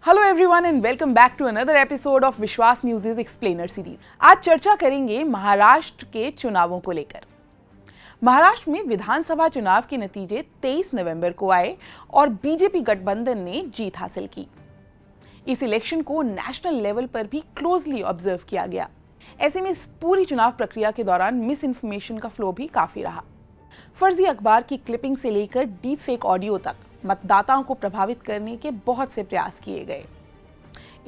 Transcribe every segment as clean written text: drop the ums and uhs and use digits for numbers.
Hello everyone and welcome back to another episode of Vishvas news explainer series. आज चर्चा करेंगे महाराष्ट्र के चुनावों को लेकर। महाराष्ट्र में विधानसभा चुनाव के नतीजे 23 नवंबर को आए और बीजेपी गठबंधन ने जीत हासिल की। इस इलेक्शन को नेशनल लेवल पर भी क्लोजली ऑब्जर्व किया गया। ऐसे में इस पूरी चुनाव प्रक्रिया के दौरान मिस इन्फॉर्मेशन का फ्लो भी काफी रहा। फर्जी अखबार की क्लिपिंग से लेकर डीप फेक ऑडियो तक मतदाताओं को प्रभावित करने के बहुत से प्रयास किए गए।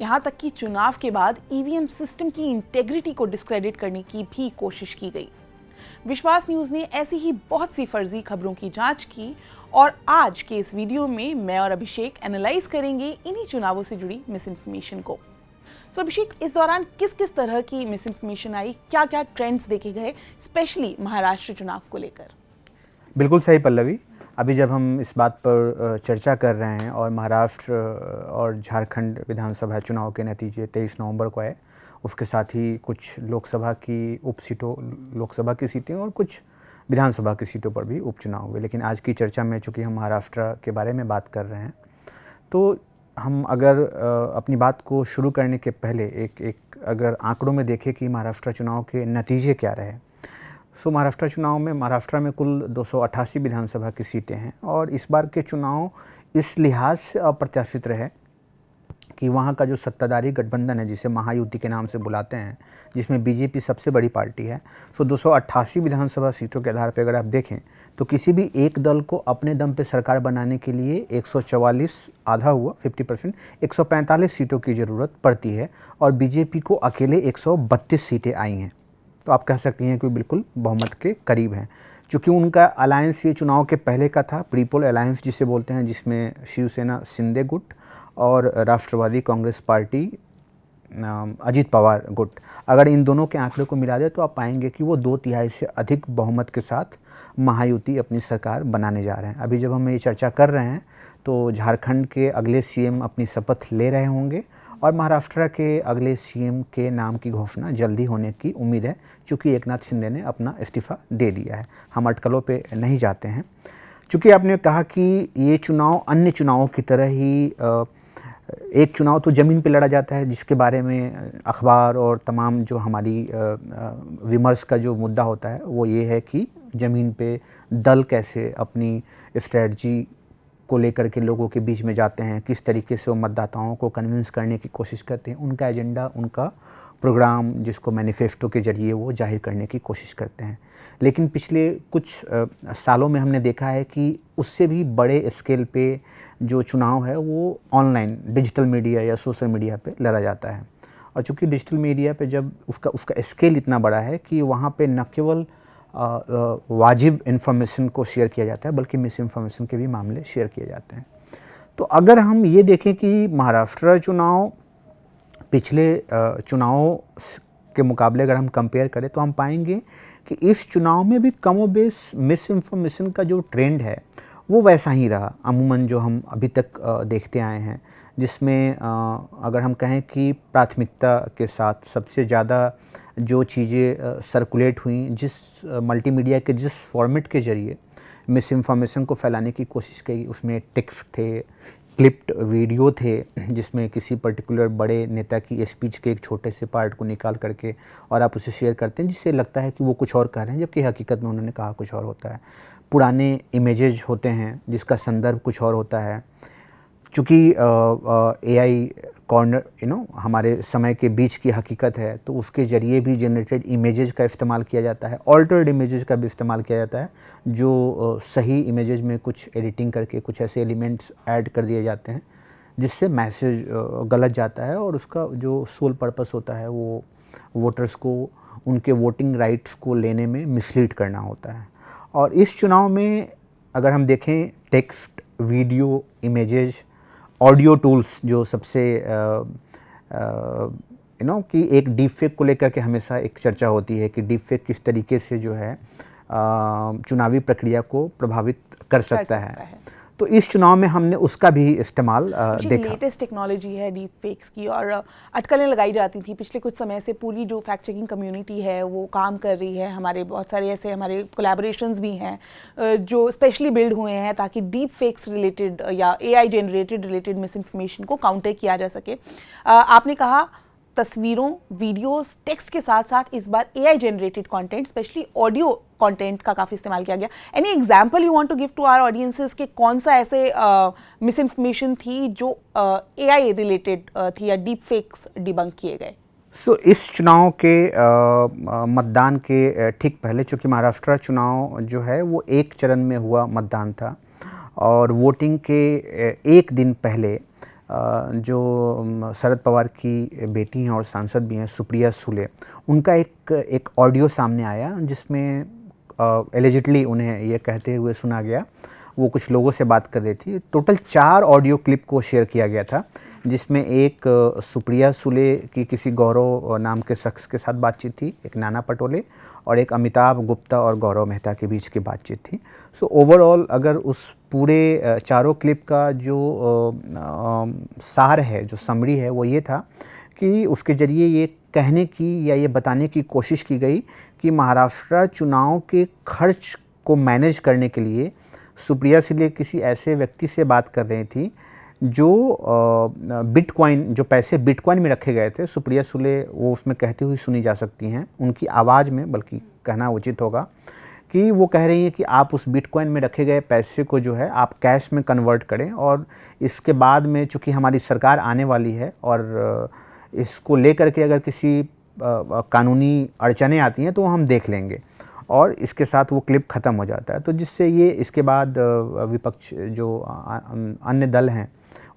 यहां तक कि चुनाव के बाद ईवीएम सिस्टम की इंटेग्रिटी को डिस्क्रेडिट करने की भी कोशिश की गई। विश्वास न्यूज़ ने ऐसी ही बहुत सी फर्जी खबरों की जांच की और आज के इस वीडियो में मैं और अभिषेक एनालाइज करेंगे इन्हीं चुनावों से जुड़ी मिस इन्फॉर्मेशन को। अभिषेक, इस दौरान किस किस तरह की मिस इन्फॉर्मेशन आई, क्या क्या ट्रेंड्स देखे गए, स्पेशली महाराष्ट्र चुनाव को लेकर? बिल्कुल सही पल्लवी। अभी जब हम इस बात पर चर्चा कर रहे हैं और महाराष्ट्र और झारखंड विधानसभा चुनाव के नतीजे 23 नवंबर को आए, उसके साथ ही कुछ लोकसभा की सीटें और कुछ विधानसभा की सीटों पर भी उपचुनाव हुए। लेकिन आज की चर्चा में चूँकि हम महाराष्ट्र के बारे में बात कर रहे हैं, तो हम अगर अपनी बात को शुरू करने के पहले एक अगर आंकड़ों में देखें कि महाराष्ट्र चुनाव के नतीजे क्या रहे। महाराष्ट्र चुनाव में महाराष्ट्र में कुल 288 विधानसभा की सीटें हैं और इस बार के चुनाव इस लिहाज से अप्रत्याशित रहे कि वहाँ का जो सत्ताधारी गठबंधन है, जिसे महायुति के नाम से बुलाते हैं, जिसमें बीजेपी सबसे बड़ी पार्टी है, 288 विधानसभा सीटों के आधार पर अगर आप देखें तो किसी भी एक दल को अपने दम पे सरकार बनाने के लिए 144 आधा हुआ 50% 145 सीटों की ज़रूरत पड़ती है और बीजेपी को अकेले 132 सीटें आई हैं। तो आप कह सकती हैं कि बिल्कुल बहुमत के करीब हैं। चूँकि उनका अलायंस ये चुनाव के पहले का था, प्रीपोल अलायंस जिसे बोलते हैं, जिसमें शिवसेना शिंदे गुट और राष्ट्रवादी कांग्रेस पार्टी अजित पवार गुट, अगर इन दोनों के आंकड़े को मिला दे तो आप पाएंगे कि वो 2/3 से अधिक बहुमत के साथ महायुति अपनी सरकार बनाने जा रहे हैं। अभी जब हम ये चर्चा कर रहे हैं तो झारखंड के अगले सीएम अपनी शपथ ले रहे होंगे और महाराष्ट्र के अगले सीएम के नाम की घोषणा जल्दी होने की उम्मीद है, चूँकि एकनाथ शिंदे ने अपना इस्तीफ़ा दे दिया है। हम अटकलों पे नहीं जाते हैं। चूँकि आपने कहा कि ये चुनाव अन्य चुनावों की तरह ही एक चुनाव तो ज़मीन पे लड़ा जाता है, जिसके बारे में अखबार और तमाम जो हमारी विमर्श का जो मुद्दा होता है वो ये है कि ज़मीन पे दल कैसे अपनी स्ट्रेटजी को लेकर के लोगों के बीच में जाते हैं, किस तरीके से वो मतदाताओं को कन्विंस करने की कोशिश करते हैं, उनका एजेंडा, उनका प्रोग्राम, जिसको मैनिफेस्टो के जरिए वो जाहिर करने की कोशिश करते हैं। लेकिन पिछले कुछ सालों में हमने देखा है कि उससे भी बड़े स्केल पे जो चुनाव है वो ऑनलाइन डिजिटल मीडिया या सोशल मीडिया पे लड़ा जाता है। और चूँकि डिजिटल मीडिया पे जब उसका स्केल इतना बड़ा है कि वहाँ पे न केवल वाजिब इन्फॉर्मेशन को शेयर किया जाता है बल्कि मिस इन्फॉर्मेशन के भी मामले शेयर किए जाते हैं। तो अगर हम ये देखें कि महाराष्ट्र चुनाव पिछले चुनावों के मुकाबले अगर हम कंपेयर करें तो हम पाएंगे कि इस चुनाव में भी कमोबेश मिस इन्फॉर्मेशन का जो ट्रेंड है वो वैसा ही रहा अमूमन, जो हम अभी तक देखते आए हैं, जिसमें अगर हम कहें कि प्राथमिकता के साथ सबसे ज़्यादा जो चीज़ें सर्कुलेट हुई, जिस मल्टीमीडिया के जिस फॉर्मेट के ज़रिए मिस इन्फॉर्मेशन को फैलाने की कोशिश की, उसमें टेक्स्ट थे, क्लिप्ड वीडियो थे, जिसमें किसी पर्टिकुलर बड़े नेता की स्पीच के एक छोटे से पार्ट को निकाल करके और आप उसे शेयर करते हैं, जिससे लगता है कि वो कुछ और कह रहे हैं जबकि हकीकत में उन्होंने कहा कुछ और होता है। पुराने इमेजेज होते हैं जिसका संदर्भ कुछ और होता है। चूँकि AI कॉर्नर हमारे समय के बीच की हकीकत है, तो उसके ज़रिए भी जनरेटेड इमेजेस का इस्तेमाल किया जाता है, ऑल्टर्ड इमेजेस का भी इस्तेमाल किया जाता है, जो सही इमेजेस में कुछ एडिटिंग करके कुछ ऐसे एलिमेंट्स ऐड कर दिए जाते हैं जिससे मैसेज गलत जाता है और उसका जो सोल पर्पस होता है वो वोटर्स को उनके वोटिंग राइट्स को लेने में मिसलीड करना होता है। और इस चुनाव में अगर हम देखें text, video, images, audio tools, जो सबसे कि एक डीप फेक को लेकर के हमेशा एक चर्चा होती है कि डीप फेक किस तरीके से जो है चुनावी प्रक्रिया को प्रभावित कर सकता है। तो इस चुनाव में हमने उसका भी इस्तेमाल देखा। लेटेस्ट टेक्नोलॉजी है डीप फेक्स की, और अटकलें लगाई जाती थी पिछले कुछ समय से। पूरी जो फैक्ट चेकिंग कम्युनिटी है वो काम कर रही है। हमारे बहुत सारे ऐसे हमारे कोलैबोरेशंस भी हैं जो स्पेशली बिल्ड हुए हैं ताकि डीप फेक्स रिलेटेड या AI generated related miss information को काउंटर किया जा सके। आपने कहा तस्वीरों, वीडियोस, टेक्स्ट के साथ साथ इस बार AI generated content, specially audio content का काफ़ी इस्तेमाल किया गया। Any example you want to give to our audiences कि कौन सा ऐसे मिस इन्फॉर्मेशन थी जो AI रिलेटेड थी या डीप फेक्स डिबंक किए गए? सो इस चुनाव के मतदान के ठीक पहले, चूँकि महाराष्ट्र चुनाव जो है वो एक चरण में हुआ मतदान था, और वोटिंग के एक दिन पहले जो शरद पवार की बेटी हैं और सांसद भी हैं सुप्रिया सुले, उनका एक ऑडियो सामने आया जिसमें एलिजिडली उन्हें ये कहते हुए सुना गया, वो कुछ लोगों से बात कर रही थी। टोटल 4 ऑडियो क्लिप को शेयर किया गया था, जिसमें एक सुप्रिया सुले की किसी गौरव नाम के शख्स के साथ बातचीत थी, एक नाना पटोले, और एक अमिताभ गुप्ता और गौरव मेहता के बीच की बातचीत थी। सो ओवरऑल अगर उस पूरे चारों क्लिप का जो सार है, जो समरी है, वो ये था कि उसके ज़रिए ये कहने की या ये बताने की कोशिश की गई कि महाराष्ट्र चुनाव के खर्च को मैनेज करने के लिए सुप्रिया सुले किसी ऐसे व्यक्ति से बात कर रही थी जो बिटकॉइन, जो पैसे बिटकॉइन में रखे गए थे। सुप्रिया सुले वो उसमें कहती हुई सुनी जा सकती हैं, उनकी आवाज़ में, बल्कि कहना उचित होगा कि वो कह रही हैं कि आप उस बिटकॉइन में रखे गए पैसे को जो है आप कैश में कन्वर्ट करें, और इसके बाद में चूँकि हमारी सरकार आने वाली है और इसको लेकर के अगर किसी कानूनी अड़चनें आती हैं तो हम देख लेंगे, और इसके साथ वो क्लिप ख़त्म हो जाता है। तो जिससे ये इसके बाद विपक्ष जो अन्य दल हैं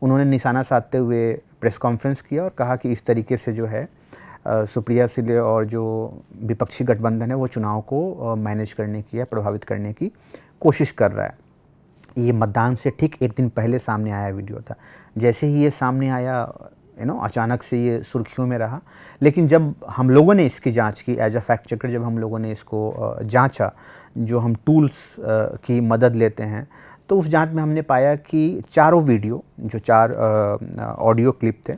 उन्होंने निशाना साधते हुए प्रेस कॉन्फ्रेंस किया और कहा कि इस तरीके से जो है सुप्रिया सुले और जो विपक्षी गठबंधन है वो चुनाव को मैनेज करने की या प्रभावित करने की कोशिश कर रहा है। ये मतदान से ठीक एक दिन पहले सामने आया वीडियो था। जैसे ही ये सामने आया अचानक से ये सुर्खियों में रहा, लेकिन जब हम लोगों ने इसकी जांच की एज अ फैक्ट चेकर, जब हम लोगों ने इसको जांचा, जो हम टूल्स की मदद लेते हैं, तो उस जांच में हमने पाया कि चारों वीडियो, जो 4 ऑडियो क्लिप थे,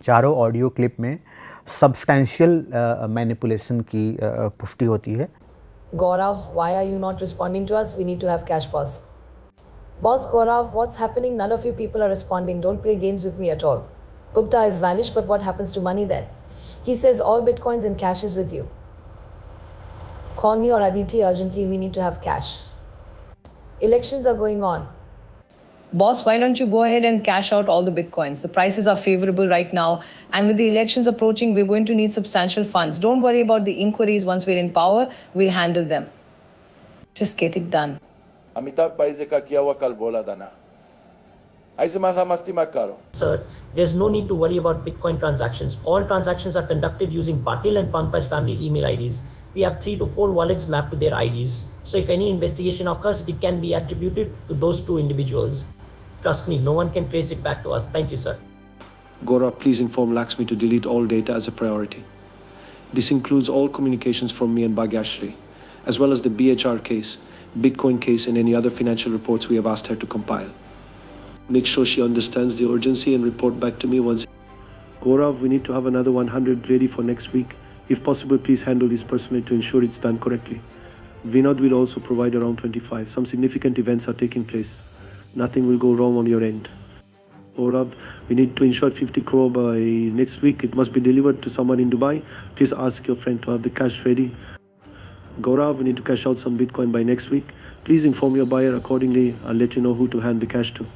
चारों ऑडियो क्लिप में सब्सटेंशियल मैनिपुलेशन की पुष्टि होती है। Gaurav, why are you not responding to us? We need to have cash, boss. Boss Gaurav, what's happening? None of you people are responding. Don't play games with me at all. Gupta is vanished, but what happens to money then? He says all bitcoins and cash is with you. Call me or Aditi urgently. We need to have cash. Elections are going on. Boss, why don't you go ahead and cash out all the bitcoins? The prices are favorable right now, and with the elections approaching, we're going to need substantial funds. Don't worry about the inquiries. Once we're in power, we'll handle them. Just get it done. Amitabh पाइजे का किया हुआ कल बोला था ना, ऐसे माथा मस्ती मत करो। Sir, there's no need to worry about Bitcoin transactions. All transactions are conducted using Patil and Pankaj family email IDs. We have 3 to 4 wallets mapped to their IDs. So if any investigation occurs, it can be attributed to those 2 individuals. Trust me, no one can trace it back to us. Thank you, sir. Gaurav, please inform Laxmi to delete all data as a priority. This includes all communications from me and Bhagyashri, as well as the BHR case, Bitcoin case, and any other financial reports we have asked her to compile. Make sure she understands the urgency and report back to me once. Gaurav, we need to have another 100 ready for next week. If possible, please handle this personally to ensure it's done correctly. Vinod will also provide around 25. Some significant events are taking place. Nothing will go wrong on your end. Gaurav, we need to ensure 50 crore by next week. It must be delivered to someone in Dubai. Please ask your friend to have the cash ready. Gaurav, we need to cash out some Bitcoin by next week. Please inform your buyer accordingly. I'll let you know who to hand the cash to.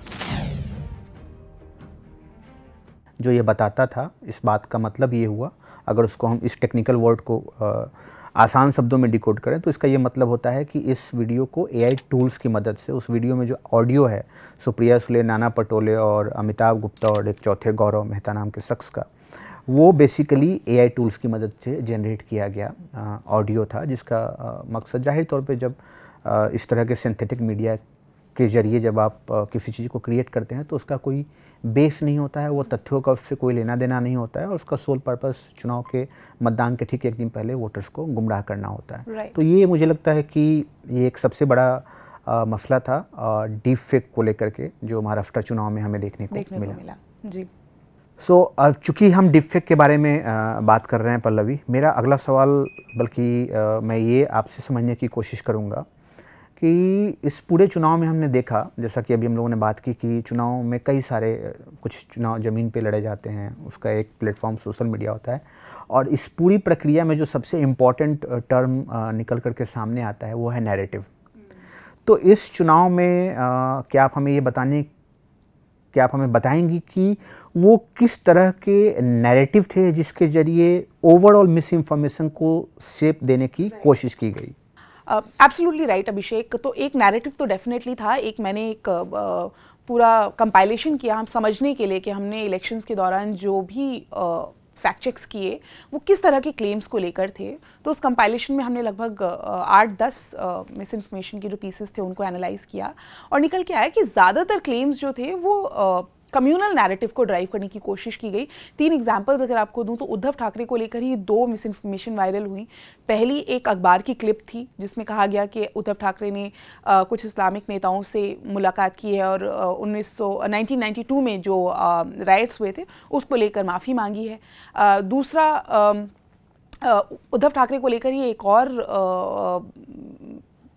जो ये बताता था, इस बात का मतलब ये हुआ, अगर उसको हम इस टेक्निकल वर्ड को आसान शब्दों में डिकोड करें तो इसका ये मतलब होता है कि इस वीडियो को AI टूल्स की मदद से, उस वीडियो में जो ऑडियो है सुप्रिया सुले, नाना पटोले और अमिताभ गुप्ता और एक चौथे गौरव मेहता नाम के शख्स का, वो बेसिकली AI टूल्स की मदद से जनरेट किया गया ऑडियो था, जिसका मकसद जाहिर तौर पे जब इस तरह के सिंथेटिक मीडिया के ज़रिए जब आप किसी चीज़ को क्रिएट करते हैं तो उसका कोई बेस नहीं होता है, वो तथ्यों का उससे कोई लेना देना नहीं होता है, और उसका सोल पर्पस चुनाव के मतदान के ठीक एक दिन पहले वोटर्स को गुमराह करना होता है। Right. तो ये मुझे लगता है कि ये एक सबसे बड़ा मसला था डीप फेक को लेकर के, जो महाराष्ट्र चुनाव में हमें देखने को मिला। जी। अब चूँकि हम डीप फेक के बारे में बात कर रहे हैं पल्लवी, मेरा अगला सवाल, बल्कि मैं ये आपसे समझने की कोशिश करूँगा कि इस पूरे चुनाव में हमने देखा, जैसा कि अभी हम लोगों ने बात की कि चुनाव में कई सारे कुछ चुनाव ज़मीन पे लड़े जाते हैं, उसका एक प्लेटफॉर्म सोशल मीडिया होता है, और इस पूरी प्रक्रिया में जो सबसे इम्पॉर्टेंट टर्म निकल कर के सामने आता है वो है नैरेटिव। तो इस चुनाव में क्या आप हमें बताएंगी कि वो किस तरह के नैरेटिव थे जिसके ज़रिए ओवरऑल मिस इन्फॉर्मेशन को शेप देने की कोशिश की गई? एब्सोल्युटली राइट अभिषेक। तो एक नैरेटिव तो डेफिनेटली था। मैंने एक पूरा कंपाइलेशन किया हम समझने के लिए कि हमने इलेक्शंस के दौरान जो भी फैक्ट चेक्स किए वो किस तरह के क्लेम्स को लेकर थे। तो उस कंपाइलेशन में हमने लगभग 8-10 मिस इन्फॉर्मेशन के जो पीसेस थे उनको एनालाइज किया, और निकल के आया कि ज़्यादातर क्लेम्स जो थे वो कम्युनल नैरेटिव को ड्राइव करने की कोशिश की गई। 3 एग्जांपल्स अगर आपको दूं तो उद्धव ठाकरे को लेकर ही 2 मिस इन्फॉर्मेशन वायरल हुई। पहली एक अखबार की क्लिप थी जिसमें कहा गया कि उद्धव ठाकरे ने कुछ इस्लामिक नेताओं से मुलाकात की है और 1992 में जो राइट्स हुए थे उसको लेकर माफ़ी मांगी है। दूसरा उद्धव ठाकरे को लेकर ही एक और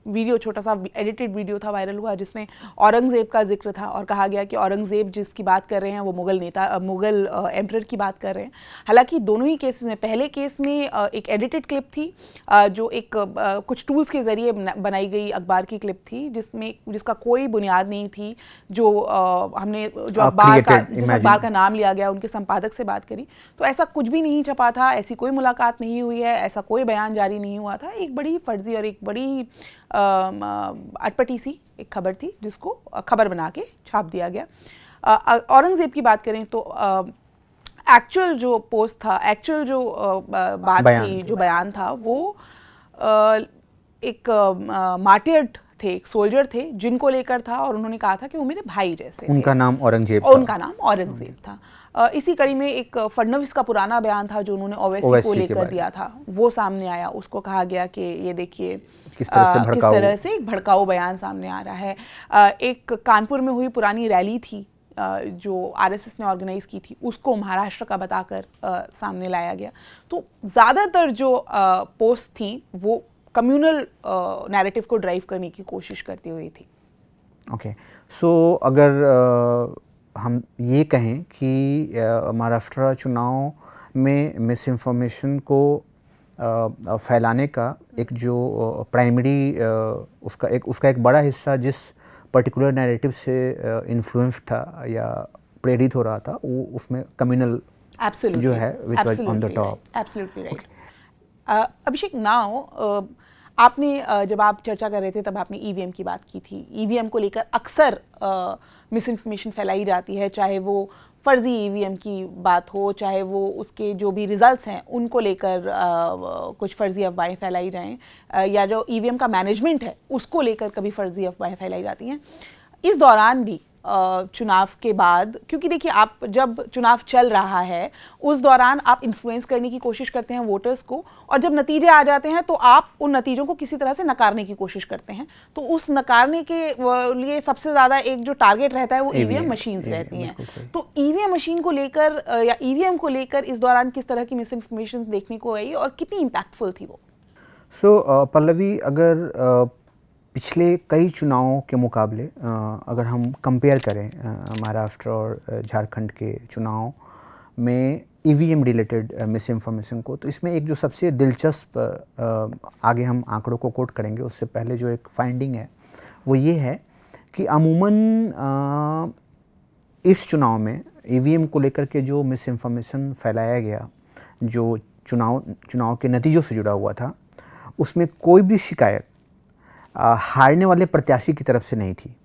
वीडियो, छोटा सा एडिटेड वीडियो था, वायरल हुआ, जिसमें औरंगज़ेब का जिक्र था और कहा गया कि औरंगज़ेब जिसकी बात कर रहे हैं वो मुग़ल एम्परर की बात कर रहे हैं। हालांकि दोनों ही केसेस में, पहले केस में एक एडिटेड क्लिप थी जो एक कुछ टूल्स के ज़रिए बनाई गई अखबार की क्लिप थी जिसका कोई बुनियाद नहीं थी। जो हमने जिस अखबार का नाम लिया गया उनके संपादक से बात करी तो ऐसा कुछ भी नहीं छपा था, ऐसी कोई मुलाकात नहीं हुई है, ऐसा कोई बयान जारी नहीं हुआ था। एक बड़ी फर्जी और एक बड़ी अटपटी सी एक खबर थी जिसको खबर बना के छाप दिया गया। औरंगज़ेब की बात करें तो एक्चुअल जो पोस्ट था, एक्चुअल जो बात थी, जो बयान था, वो एक मार्टियर्ड थे, एक सोल्जर थे जिनको लेकर था और उन्होंने कहा था कि वो मेरे भाई जैसे थे। उनका नाम औरंगज़ेब था। इसी कड़ी में एक फडणवीस का पुराना बयान था जो उन्होंने ओवैसी को लेकर दिया था, वो सामने आया। उसको कहा गया कि ये देखिए किस तरह से एक भड़काऊ बयान सामने आ रहा है। एक कानपुर में हुई पुरानी रैली थी जो आरएसएस ने ऑर्गेनाइज की थी, उसको महाराष्ट्र का बताकर सामने लाया गया। तो ज़्यादातर जो पोस्ट थी वो कम्युनल नैरेटिव को ड्राइव करने की कोशिश करती हुई थी। ओके, सो अगर हम ये कहें कि महाराष्ट्र चुनाव में मिस इन्फॉर्मेशन को फैलाने का एक जो प्राइमरी उसका एक बड़ा हिस्सा जिस पर्टिकुलर नैरेटिव से इन्फ्लुएंस था या प्रेरित हो रहा था, वो उसमें कम्युनल जो है which was on the top. Absolutely right. Abhishek, now आपने जब आप चर्चा कर रहे थे तब आपने ईवीएम की बात की थी। ईवीएम को लेकर अक्सर मिस इन्फॉर्मेशन फैलाई जाती है, चाहे वो फर्जी ईवीएम की बात हो, चाहे वो उसके जो भी रिजल्ट्स हैं उनको लेकर कुछ फर्जी अफवाहें फैलाई जाएं, या जो ईवीएम का मैनेजमेंट है उसको लेकर कभी फर्जी अफवाहें फैलाई जाती हैं। इस दौरान भी चुनाव के बाद, क्योंकि देखिए आप जब चुनाव चल रहा है उस दौरान आप इन्फ्लुएंस करने की कोशिश करते हैं वोटर्स को, और जब नतीजे आ जाते हैं तो आप उन नतीजों को किसी तरह से नकारने की कोशिश करते हैं। तो उस नकारने के लिए सबसे ज़्यादा एक जो टारगेट रहता है वो ईवीएम मशीन्स रहती हैं। तो ईवीएम मशीन को लेकर या ईवीएम को लेकर इस दौरान किस तरह की मिस इन्फॉर्मेशन देखने को आई और कितनी इम्पैक्टफुल थी वो? पल्लवी, अगर पिछले कई चुनावों के मुकाबले अगर हम कंपेयर करें महाराष्ट्र और झारखंड के चुनाव में ईवीएम रिलेटेड मिस इन्फॉर्मेशन को, तो इसमें एक जो सबसे दिलचस्प आगे हम आंकड़ों को कोट करेंगे उससे पहले जो एक फाइंडिंग है वो ये है कि अमूमन इस चुनाव में ईवीएम को लेकर के जो मिस इन्फॉर्मेशन फैलाया गया, जो चुनाव के नतीजों से जुड़ा हुआ था, उसमें कोई भी शिकायत हारने वाले प्रत्याशी की तरफ से नहीं थी।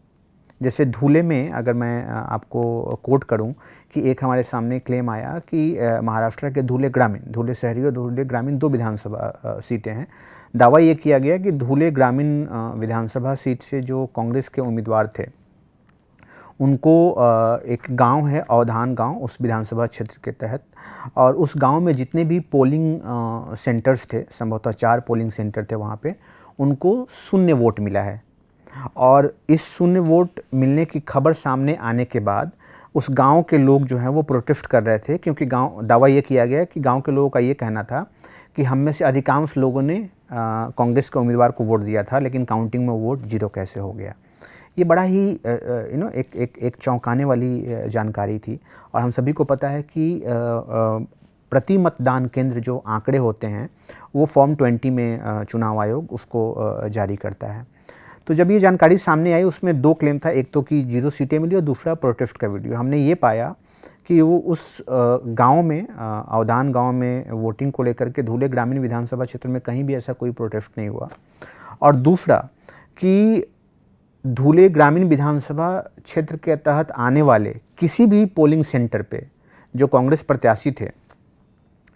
जैसे धुले में अगर मैं आपको कोट करूं कि एक हमारे सामने क्लेम आया कि महाराष्ट्र के धुले शहरी और धुले ग्रामीण 2 विधानसभा सीटें हैं। दावा ये किया गया कि धुले ग्रामीण विधानसभा सीट से जो कांग्रेस के उम्मीदवार थे उनको एक गांव है अवधान गांव उस विधानसभा क्षेत्र के तहत, और उस गांव में जितने भी पोलिंग सेंटर्स थे, संभवतः 4 पोलिंग सेंटर थे वहाँ पे, उनको 0 वोट मिला है। और इस शून्य वोट मिलने की खबर सामने आने के बाद उस गांव के लोग जो हैं वो प्रोटेस्ट कर रहे थे, क्योंकि गांव दावा ये किया गया कि गांव के लोगों का ये कहना था कि हम में से अधिकांश लोगों ने कांग्रेस के उम्मीदवार को वोट दिया था, लेकिन काउंटिंग में वोट 0 कैसे हो गया। ये बड़ा ही एक चौंकाने वाली जानकारी थी। और हम सभी को पता है कि प्रति मतदान केंद्र जो आंकड़े होते हैं वो फॉर्म 20 में चुनाव आयोग उसको जारी करता है। तो जब ये जानकारी सामने आई उसमें 2 क्लेम था, एक तो कि 0 सीटें मिली और दूसरा प्रोटेस्ट का वीडियो। हमने ये पाया कि वो उस गांव में, अवधान गांव में वोटिंग को लेकर के धुले ग्रामीण विधानसभा क्षेत्र में कहीं भी ऐसा कोई प्रोटेस्ट नहीं हुआ। और दूसरा कि धुले ग्रामीण विधानसभा क्षेत्र के तहत आने वाले किसी भी पोलिंग सेंटर पे जो कांग्रेस प्रत्याशी थे,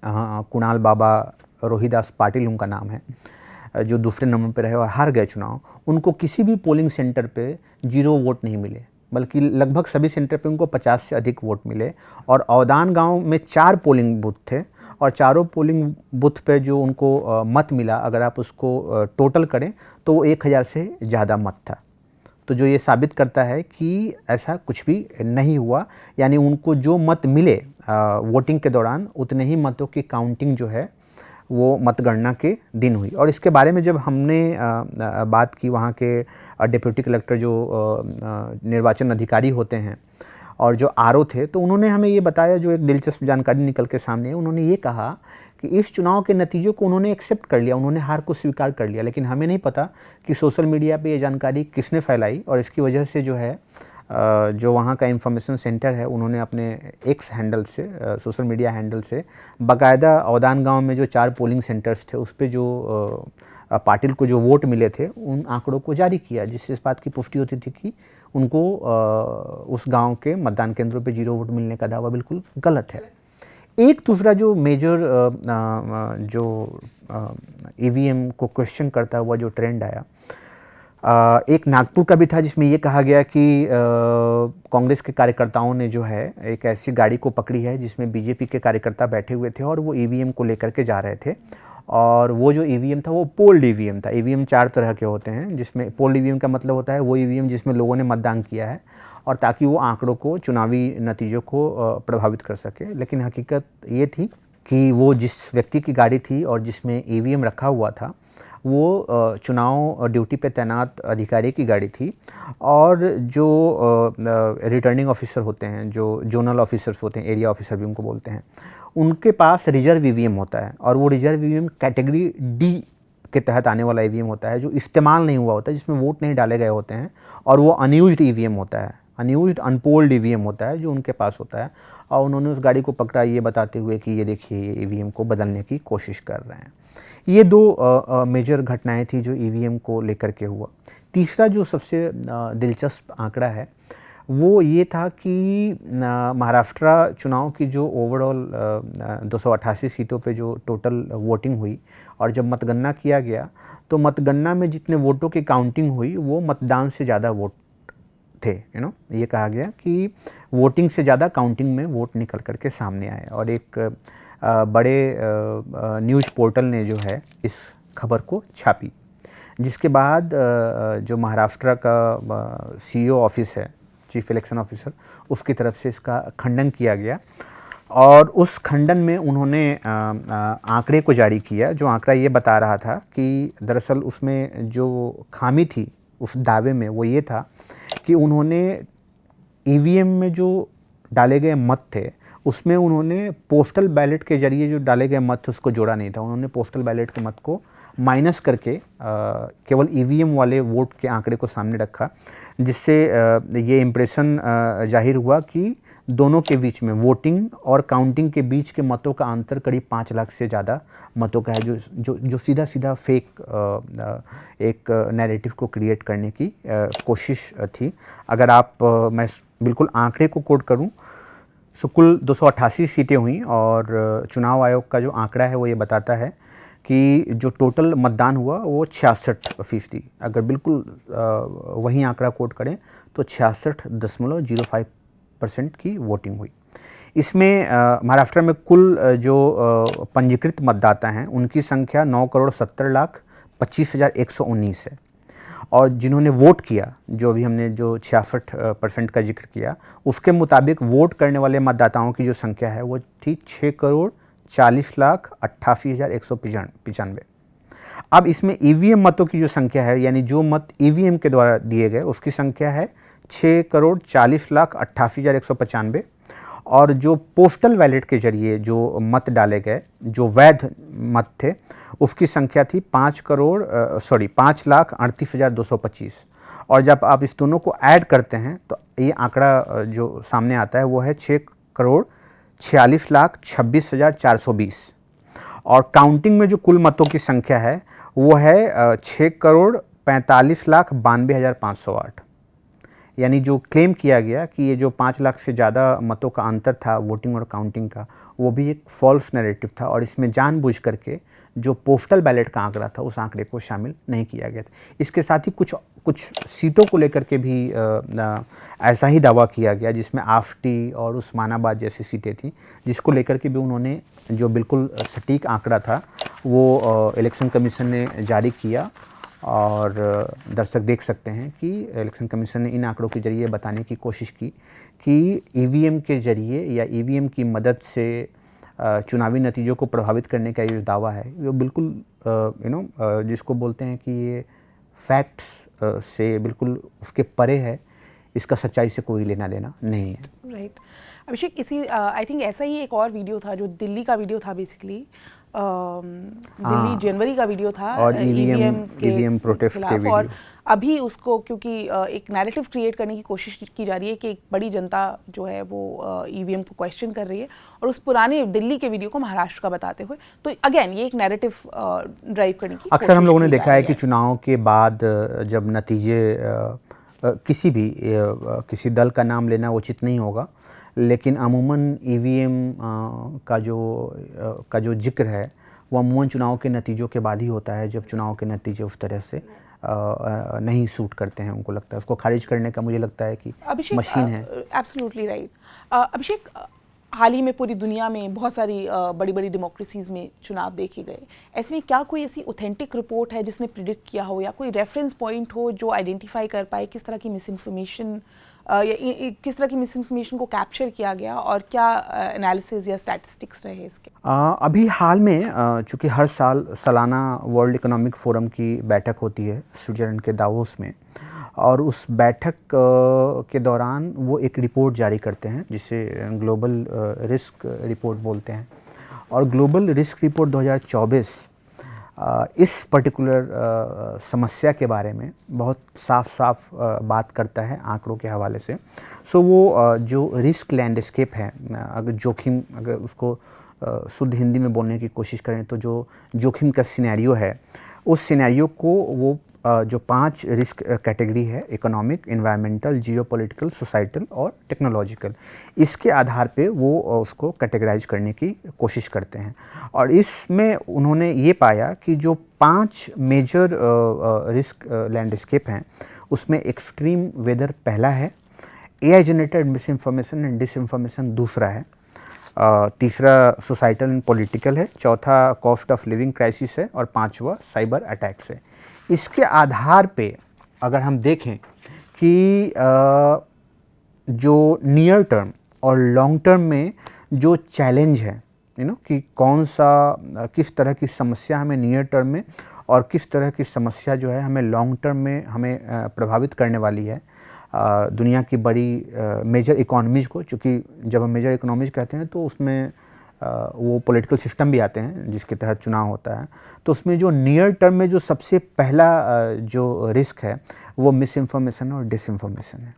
कुणाल बाबा रोहिदास पाटिल उनका नाम है, जो दूसरे नंबर पे रहे और हार गए चुनाव, उनको किसी भी पोलिंग सेंटर पे 0 वोट नहीं मिले, बल्कि लगभग सभी सेंटर पे उनको 50 से अधिक वोट मिले। और अवधान गांव में 4 पोलिंग बूथ थे और चारों पोलिंग बूथ पे जो उनको मत मिला, अगर आप उसको टोटल करें तो वो 1000 से ज़्यादा मत था। तो जो ये साबित करता है कि ऐसा कुछ भी नहीं हुआ, यानी उनको जो मत मिले वोटिंग के दौरान उतने ही मतों की काउंटिंग जो है वो मतगणना के दिन हुई। और इसके बारे में जब हमने बात की वहाँ के डिप्टी कलेक्टर जो निर्वाचन अधिकारी होते हैं और जो आरओ थे, तो उन्होंने हमें ये बताया, जो एक दिलचस्प जानकारी निकल के सामने है। उन्होंने ये कहा कि इस चुनाव के नतीजों को उन्होंने एक्सेप्ट कर लिया, उन्होंने हार को स्वीकार कर लिया, लेकिन हमें नहीं पता कि सोशल मीडिया पे ये जानकारी किसने फैलाई। और इसकी वजह से जो है जो वहाँ का इंफॉर्मेशन सेंटर है, उन्होंने अपने एक्स हैंडल से, सोशल मीडिया हैंडल से बाकायदा अवधान गांव में जो 4 पोलिंग सेंटर्स थे उस पर जो पाटिल को जो वोट मिले थे उन आंकड़ों को जारी किया, जिससे इस बात की पुष्टि होती थी कि उनको उस गांव के मतदान केंद्रों पे 0 वोट मिलने का दावा बिल्कुल गलत है। एक दूसरा जो मेजर जो ईवीएम को क्वेश्चन करता हुआ जो ट्रेंड आया, एक नागपुर का भी था, जिसमें ये कहा गया कि कांग्रेस के कार्यकर्ताओं ने जो है एक ऐसी गाड़ी को पकड़ी है जिसमें बीजेपी के कार्यकर्ता बैठे हुए थे और वो ईवीएम को लेकर के जा रहे थे। और वो जो ईवीएम था वो पोल्ड ईवीएम था। ईवीएम 4 तरह के होते हैं, जिसमें पोल्ड ईवीएम का मतलब होता है वो ईवीएम जिसमें लोगों ने मतदान किया है, और ताकि वो आंकड़ों को, चुनावी नतीजों को प्रभावित कर सके। लेकिन हकीकत ये थी कि वो जिस व्यक्ति की गाड़ी थी और जिसमें ईवीएम रखा हुआ था वो चुनाव ड्यूटी पे तैनात अधिकारी की गाड़ी थी। और जो रिटर्निंग ऑफिसर होते हैं, जो जोनल ऑफिसर्स होते हैं, एरिया ऑफिसर भी उनको बोलते हैं, उनके पास रिजर्व ईवीएम होता है। और वो रिजर्व ईवीएम कैटेगरी डी के तहत आने वाला ईवीएम होता है, जो इस्तेमाल नहीं हुआ होता है, जिसमें वोट नहीं डाले गए होते हैं, और वो अनयूज्ड ईवीएम होता है, अनयूज्ड अनपोल्ड ईवीएम होता है जो उनके पास होता है। और उन्होंने उस गाड़ी को पकड़ा ये बताते हुए कि ये देखिए ये ईवीएम को बदलने की कोशिश कर रहे हैं। ये 2 मेजर घटनाएं थी जो ईवीएम को लेकर के हुआ। तीसरा जो सबसे दिलचस्प आंकड़ा है वो ये था कि महाराष्ट्र चुनाव की जो ओवरऑल 288 सीटों पे जो टोटल वोटिंग हुई, और जब मतगणना किया गया तो मतगणना में जितने वोटों की काउंटिंग हुई वो मतदान से ज़्यादा वोट थे। ये कहा गया कि वोटिंग से ज़्यादा काउंटिंग में वोट निकल करके सामने आए। और एक बड़े न्यूज़ पोर्टल ने जो है इस खबर को छापी, जिसके बाद जो महाराष्ट्र का सीईओ ऑफिस है, चीफ इलेक्शन ऑफिसर, उसकी तरफ से इसका खंडन किया गया। और उस खंडन में उन्होंने आंकड़े को जारी किया, जो आंकड़ा ये बता रहा था कि दरअसल उसमें जो खामी थी उस दावे में वो ये था कि उन्होंने ईवीएम में जो डाले गए मत थे उसमें उन्होंने पोस्टल बैलेट के जरिए जो डाले गए मत थे उसको जोड़ा नहीं था। उन्होंने पोस्टल बैलेट के मत को माइनस करके केवल ईवीएम वाले वोट के आंकड़े को सामने रखा, जिससे ये इम्प्रेशन जाहिर हुआ कि दोनों के बीच में, वोटिंग और काउंटिंग के बीच के मतों का अंतर करीब 5 लाख से ज़्यादा मतों का है, जो सीधा सीधा फेक एक नैरेटिव को क्रिएट करने की कोशिश थी। अगर आप मैं बिल्कुल आंकड़े को कोट करूं तो कुल 288 सीटें हुई, और चुनाव आयोग का जो आंकड़ा है वो ये बताता है कि जो टोटल मतदान हुआ वो 66%। अगर बिल्कुल वही आंकड़ा कोट करें तो 66.05% की वोटिंग हुई। इसमें महाराष्ट्र में कुल जो पंजीकृत मतदाता हैं उनकी संख्या 9,70,25,119 है। और जिन्होंने वोट किया, जो अभी हमने जो 66% का जिक्र किया, उसके मुताबिक वोट करने वाले मतदाताओं की जो संख्या है वो थी 6,40,88,195। अब इसमें ईवीएम मतों की जो संख्या है, यानी जो मत ईवीएम के द्वारा दिए गए, उसकी संख्या है 6,40,88,195। और जो पोस्टल बैलेट के जरिए जो मत डाले गए, जो वैध मत थे, उसकी संख्या थी 5,38,225। और जब आप इस दोनों को ऐड करते हैं तो ये आंकड़ा जो सामने आता है वो है 6,46,26,420। और काउंटिंग में जो कुल मतों की संख्या है वो है 6,45,92,508। यानी जो क्लेम किया गया कि ये जो 5 लाख से ज़्यादा मतों का अंतर था वोटिंग और काउंटिंग का, वो भी एक फॉल्स नैरेटिव था और इसमें जानबूझ करके जो पोस्टल बैलेट का आंकड़ा था उस आंकड़े को शामिल नहीं किया गया था। इसके साथ ही कुछ सीटों को लेकर के भी ऐसा ही दावा किया गया, जिसमें आष्टी और उस्मानाबाद जैसी सीटें थी, जिसको लेकर के भी उन्होंने जो बिल्कुल सटीक आंकड़ा था वो इलेक्शन कमीशन ने जारी किया। और दर्शक देख सकते हैं कि इलेक्शन कमीशन ने इन आंकड़ों के जरिए बताने की कोशिश की कि ईवीएम के जरिए या ईवीएम की मदद से चुनावी नतीजों को प्रभावित करने का ये जो दावा है वो बिल्कुल जिसको बोलते हैं कि ये फैक्ट्स से बिल्कुल उसके परे है, इसका सच्चाई से कोई लेना देना नहीं है। राइट अभिषेक, इसी आई थिंक ऐसा ही एक और वीडियो था जो दिल्ली का वीडियो था, बेसिकली दिल्ली जनवरी का वीडियो था और ईवीएम प्रोटेस्ट के वीडियो। और अभी उसको क्योंकि एक नैरेटिव क्रिएट करने की कोशिश की जा रही है कि एक बड़ी जनता जो है वो ईवीएम को क्वेश्चन कर रही है, और उस पुराने दिल्ली के वीडियो को महाराष्ट्र का बताते हुए, तो अगेन ये एक नैरेटिव ड्राइव करने की अक्सर हम लोगों ने देखा है कि चुनाव के बाद जब नतीजे किसी दल का नाम लेना उचित नहीं होगा, लेकिन अमूमन ईवीएम का जो जिक्र है वो अमूमन चुनाव के नतीजों के बाद ही होता है, जब चुनाव के नतीजे उस तरह से नहीं सूट करते हैं, उनको लगता है उसको खारिज करने का, मुझे लगता है कि मशीन है। Absolutely right. अभिषेक, हाल ही में पूरी दुनिया में बहुत सारी बड़ी बड़ी डेमोक्रेसीज में चुनाव देखे गए, ऐसे में क्या कोई ऐसी ऑथेंटिक रिपोर्ट है जिसने प्रिडिक्ट किया हो या कोई रेफरेंस पॉइंट हो जो आइडेंटिफाई कर पाए किस तरह की मिस इन्फॉर्मेशन या किस तरह की मिस इन्फॉर्मेशन को कैप्चर किया गया, और क्या एनालिसिस या स्टैटिस्टिक्स रहे इसके? अभी हाल में चूँकि हर साल सालाना वर्ल्ड इकोनॉमिक फोरम की बैठक होती है स्विट्जरलैंड के दावोस में, और उस बैठक के दौरान वो एक रिपोर्ट जारी करते हैं जिसे ग्लोबल रिस्क रिपोर्ट बोलते हैं। और ग्लोबल रिस्क रिपोर्ट 2024 इस पर्टिकुलर समस्या के बारे में बहुत साफ बात करता है आंकड़ों के हवाले से। सो वो जो रिस्क लैंडस्केप है, अगर जोखिम, अगर उसको शुद्ध हिंदी में बोलने की कोशिश करें तो जो जोखिम का सिनेरियो है, उस सिनेरियो को वो जो 5 रिस्क कैटेगरी है, इकोनॉमिक, एनवायरमेंटल, जियोपॉलिटिकल, सोसाइटल और टेक्नोलॉजिकल, इसके आधार पे वो उसको कैटेगराइज करने की कोशिश करते हैं। और इसमें उन्होंने ये पाया कि जो 5 मेजर रिस्क लैंडस्केप हैं उसमें एक्सट्रीम वेदर पहला है, AI generated miss information and disinformation दूसरा है, तीसरा सोसाइटल एंड पॉलिटिकल है, चौथा कॉस्ट ऑफ लिविंग क्राइसिस है, और 5वां साइबर अटैक्स है। इसके आधार पे अगर हम देखें कि जो नियर टर्म और लॉन्ग टर्म में जो चैलेंज है, कि किस तरह की समस्या हमें नियर टर्म में और किस तरह की समस्या जो है हमें लॉन्ग टर्म में हमें प्रभावित करने वाली है दुनिया की बड़ी मेजर इकोनॉमीज़ को। चूँकि जब हम मेजर इकोनॉमीज़ कहते हैं तो उसमें वो पॉलिटिकल सिस्टम भी आते हैं जिसके तहत चुनाव होता है। तो उसमें जो नियर टर्म में जो सबसे पहला जो रिस्क है वो मिस इन्फॉर्मेशन और डिसइन्फॉर्मेशन है।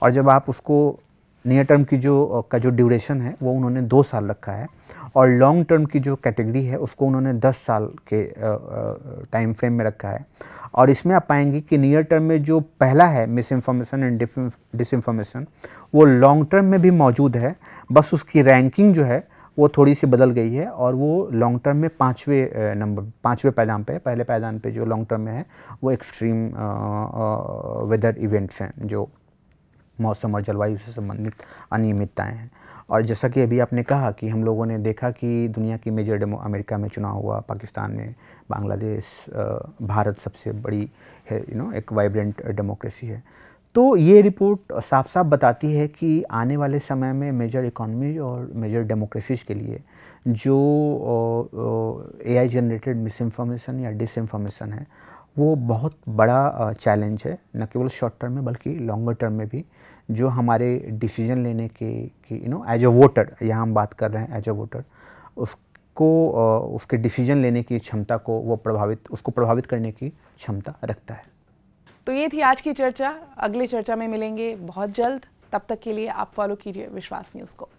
और जब आप उसको नियर टर्म की जो ड्यूरेशन है वो उन्होंने 2 साल रखा है, और लॉन्ग टर्म की जो कैटेगरी है उसको उन्होंने 10 साल के टाइम फ्रेम में रखा है। और इसमें आप पाएंगे कि नियर टर्म में जो पहला है मिस इन्फॉर्मेशन एंड डिसइन्फॉर्मेशन, वो लॉन्ग टर्म में भी मौजूद है, बस उसकी रैंकिंग जो है वो थोड़ी सी बदल गई है, और वो लॉन्ग टर्म में 5वें पायदान पे है। पहले पायदान पे जो लॉन्ग टर्म में है वो एक्सट्रीम वेदर इवेंट्स हैं, जो मौसम और जलवायु से संबंधित अनियमितताएं हैं। और जैसा कि अभी आपने कहा कि हम लोगों ने देखा कि दुनिया की मेजर अमेरिका में चुनाव हुआ, पाकिस्तान में, बांग्लादेश, भारत सबसे बड़ी है, एक वाइब्रेंट डेमोक्रेसी है। तो ये रिपोर्ट साफ साफ बताती है कि आने वाले समय में मेजर इकोनॉमी और मेजर डेमोक्रेसीज के लिए जो AI जनरेटेड मिस इन्फॉर्मेशन या डिस इन्फॉर्मेशन है वो बहुत बड़ा चैलेंज है, न केवल शॉर्ट टर्म में बल्कि लॉन्गर टर्म में भी, जो हमारे डिसीजन लेने के एज अ वोटर, यहाँ हम बात कर रहे हैं एज अ वोटर, उसके डिसीजन लेने की क्षमता को उसको प्रभावित करने की क्षमता रखता है। तो ये थी आज की चर्चा। अगली चर्चा में मिलेंगे बहुत जल्द। तब तक के लिए आप फॉलो कीजिए विश्वास न्यूज़ को।